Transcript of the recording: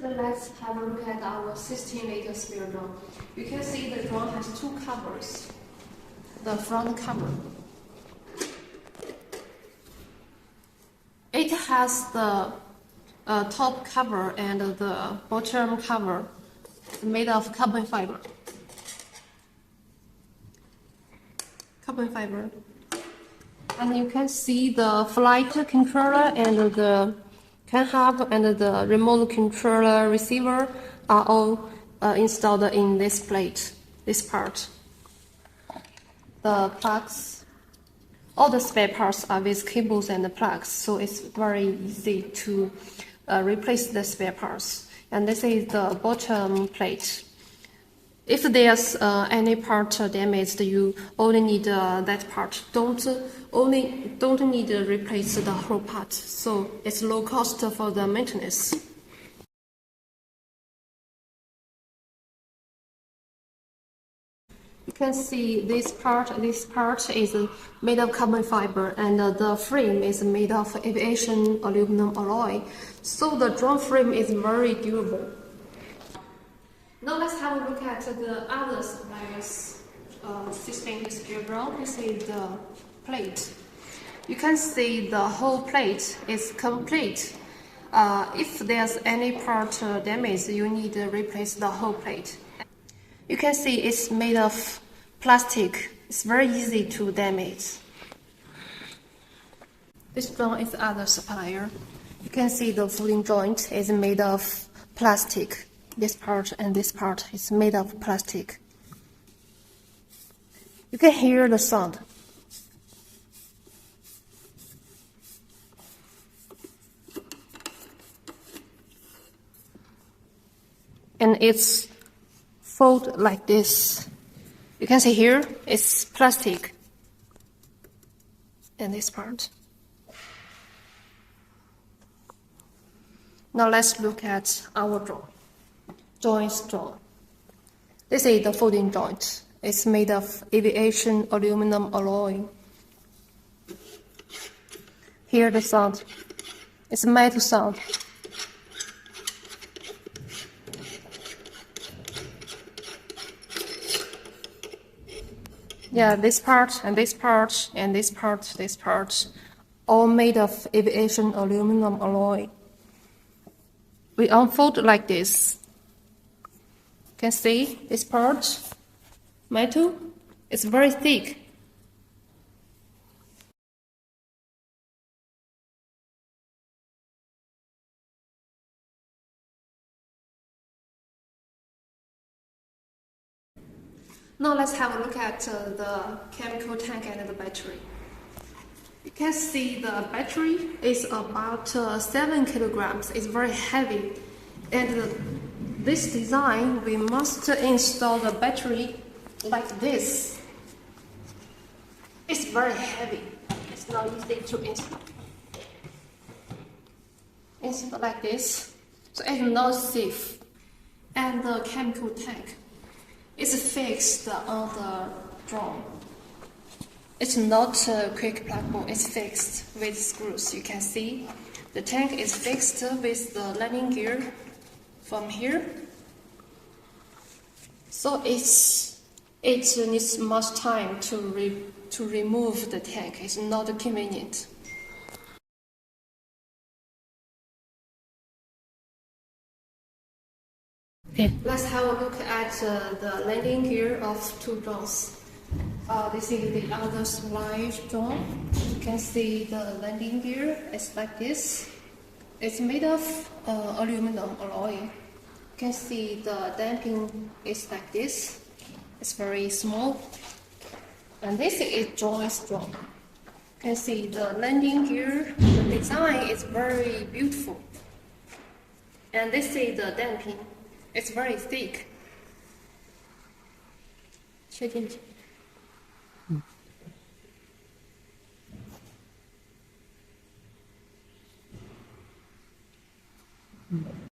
So let's have a look at our 16-liter sphere drum. You can see the drum has two covers. The front cover. It has the top cover and the bottom cover made of carbon fiber. And you can see the flight controller and the CAN hub and the remote controller receiver are all installed in this plate, this part. The plugs, all the spare parts are with cables and plugs, so it's very easy to replace the spare parts. And this is the bottom plate. If there's any part damaged, you only need that part. Don't need to replace the whole part. So it's low cost for the maintenance. You can see this part is made of carbon fiber, and the frame is made of aviation aluminum alloy. So the drum frame is very durable. Now let's have a look at the other supplier's 16-liter sphere drum. This is the plate. You can see the whole plate is complete. If there's any part damaged, you need to replace the whole plate. You can see it's made of plastic. It's very easy to damage. This drum is the other supplier. You can see the footing joint is made of plastic. This part and this part is made of plastic. You can hear the sound. And it's folded like this. You can see here, it's plastic. And this part. Now let's look at our drum. Joyance drum. This is the folding joint. It's made of aviation aluminum alloy. Hear the sound. It's a metal sound. Yeah, this part and this part and this part, all made of aviation aluminum alloy. We unfold like this. You can see this part, metal, it's very thick. Now let's have a look at the chemical tank and the battery. You can see the battery is about 7 kilograms. It's very heavy. And this design, we must install the battery like this. It's very heavy. It's not easy to install. Install like this. So it's not safe. And the chemical tank is fixed on the drum. It's not quick pluggable, it's fixed with screws. You can see the tank is fixed with the landing gear from here. So it needs much time to remove the tank. It's not convenient. Okay. Let's have a look at the landing gear of two drums. This is the other supply drum. You can see the landing gear is like this. It's made of aluminum alloy. You can see the damping is like this. It's very small. And this is Joyance drum. You can see the landing gear. The design is very beautiful. And this is the damping. It's very thick.